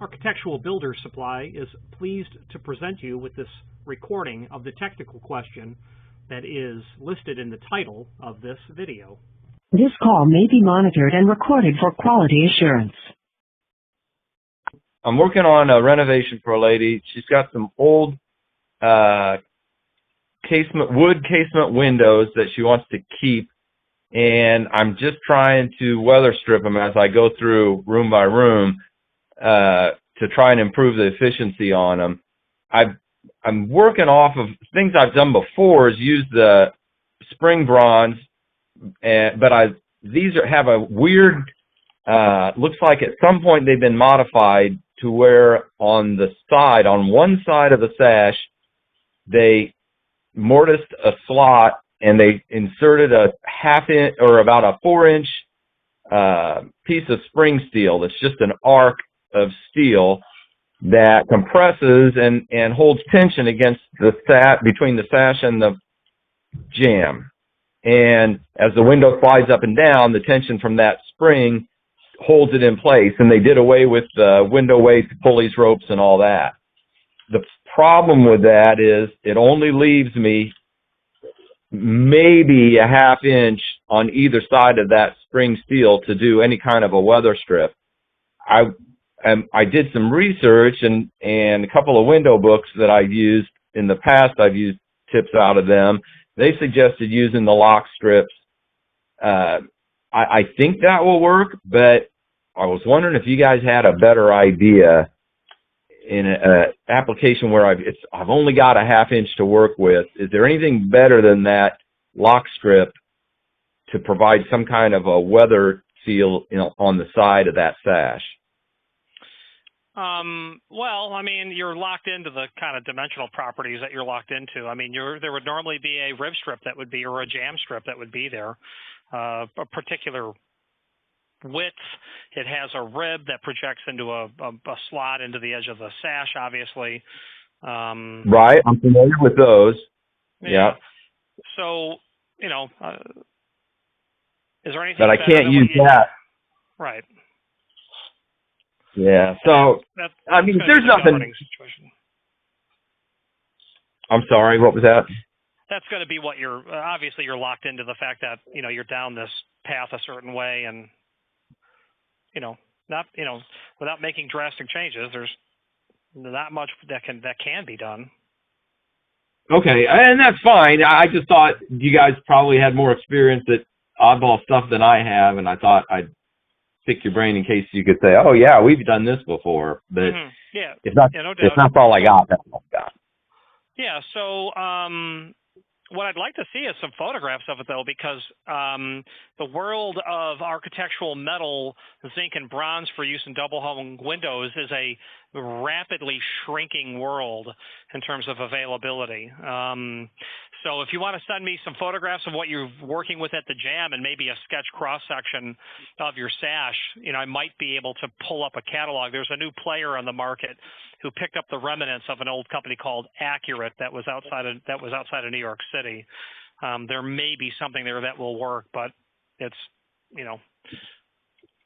Architectural Builder Supply is pleased to present you with this recording of the technical question that is listed in the title of this video. This call may be monitored and recorded for quality assurance. I'm working on a renovation for a lady. She's got some old wood casement windows that she wants to keep, and I'm just trying to weather strip them as I go through room by room to try and improve the efficiency on them. I'm working off of things I've done before, is use the spring bronze, but these have a weird, looks like at some point they've been modified to where on one side of the sash, they mortised a slot and they inserted a half-inch or about a 4-inch piece of spring steel that's just an arc of steel that compresses and holds tension against between the sash and the jamb. And as the window slides up and down, the tension from that spring holds it in place, and they did away with the window weights, pulleys, ropes, and all that. The problem with that is it only leaves me maybe a half-inch on either side of that spring steel to do any kind of a weather strip. I did some research, and a couple of window books that I've used in the past, I've used tips out of them. They suggested using the lock strips. I think that will work, but I was wondering if you guys had a better idea in an application where I've only got a half-inch to work with. Is there anything better than that lock strip to provide some kind of a weather seal, on the side of that sash? Well, I mean, you're locked into the kind of dimensional properties that you're locked into. I mean, there would normally be a rib strip that would be, or a jam strip that would be there, a particular width. It has a rib that projects into a slot into the edge of the sash, obviously. Right, I'm familiar with those. Yeah. So, is there anything? But I can't use that. Right. Yeah. So, I mean, there's nothing. I'm sorry, what was that? That's going to be what obviously you're locked into the fact that, you're down this path a certain way, and, without making drastic changes, there's not much that can be done. Okay, and that's fine. I just thought you guys probably had more experience at oddball stuff than I have, and I thought I'd pick your brain in case you could say, "Oh yeah, we've done this before." But yeah, if that's all I got, that's all I got. Yeah. So, what I'd like to see is some photographs of it, though, because the world of architectural metal, zinc, and bronze for use in double-hung windows is a rapidly shrinking world in terms of availability. So if you want to send me some photographs of what you're working with at the jam and maybe a sketch cross-section of your sash, I might be able to pull up a catalog. There's a new player on the market who picked up the remnants of an old company called Accurate that was outside of New York City. There may be something there that will work, but it's, an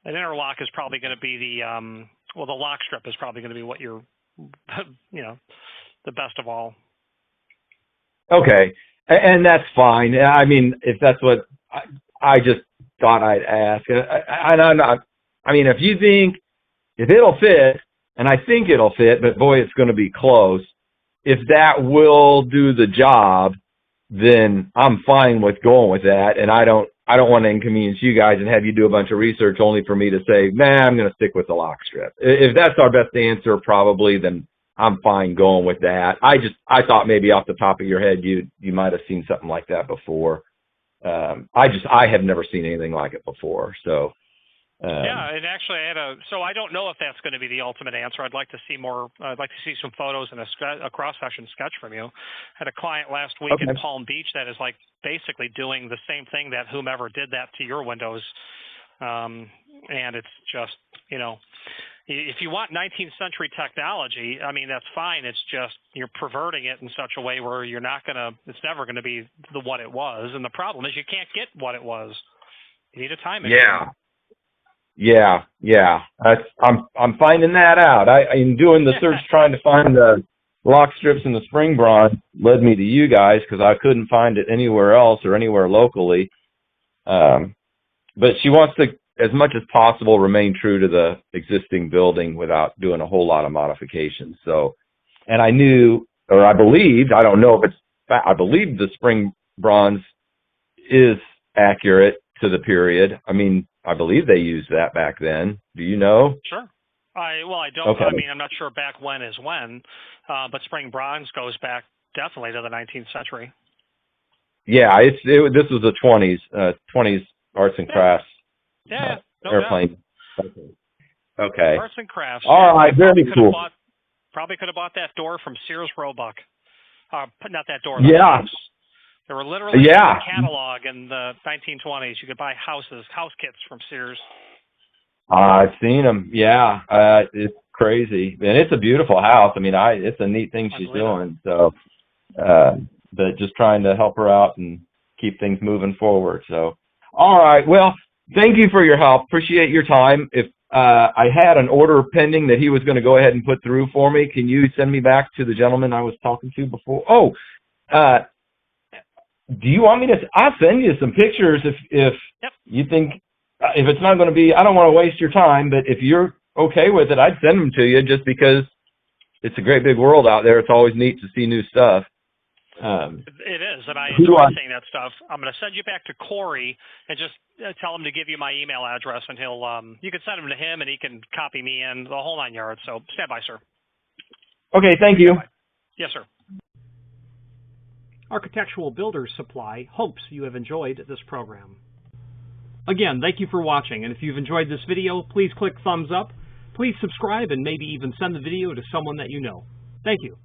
interlock is probably going to be the lock strip is probably going to be what you're, the best of all. Okay, and that's fine. I mean, if that's what I just thought I'd ask. I mean, if it'll fit, and I think it'll fit, but boy, it's going to be close. If that will do the job, then I'm fine with going with that, and I don't want to inconvenience you guys and have you do a bunch of research only for me to say, nah, I'm going to stick with the lock strip. If that's our best answer, probably, then I'm fine going with that. I thought maybe off the top of your head you might have seen something like that before. I have never seen anything like it before. So yeah, and actually so I don't know if that's going to be the ultimate answer. I'd like to see more. I'd like to see some photos and a cross-section sketch from you. I had a client last week in Palm Beach that is basically doing the same thing that whomever did that to your windows. And it's just, if you want 19th century technology, I mean, that's fine. It's just you're perverting it in such a way where it's never going to be what it was. And the problem is you can't get what it was. You need a time machine. Yeah. Yeah. I'm finding that out. In doing the search trying to find the lock strips and the spring bronze led me to you guys because I couldn't find it anywhere else or anywhere locally. But she wants to, as much as possible, remain true to the existing building without doing a whole lot of modifications. So, and I knew, or I believed, I don't know if it's, I believe the spring bronze is accurate to the period. I mean, I believe they used that back then. Do you know? Sure. I don't. Okay. I mean, I'm not sure back when is when, but spring bronze goes back definitely to the 19th century. Yeah, this was the 20s arts and crafts. Yeah, no airplane. Doubt. Okay. Arts and crafts. All right, very cool. Probably could have bought that door from Sears Roebuck. Not that door. Yeah. There were literally in the catalog in the 1920s. You could buy house kits from Sears. I've seen them. Yeah, it's crazy, and it's a beautiful house. I mean, it's a neat thing she's doing. So, but just trying to help her out and keep things moving forward. So, all right. Well, thank you for your help. Appreciate your time. If I had an order pending that he was going to go ahead and put through for me, can you send me back to the gentleman I was talking to before? Oh, do you want me to? I'll send you some pictures if you think. If it's not going to be, I don't want to waste your time, but if you're okay with it, I'd send them to you just because it's a great big world out there. It's always neat to see new stuff. It is, and I enjoy seeing that stuff. I'm going to send you back to Corey and just tell him to give you my email address, and you can send them to him, and he can copy me in, the whole 9 yards. So stand by, sir. Okay, thank you. Yes, sir. Architectural Builders Supply hopes you have enjoyed this program. Again, thank you for watching, and if you've enjoyed this video, please click thumbs up, please subscribe, and maybe even send the video to someone that you know. Thank you.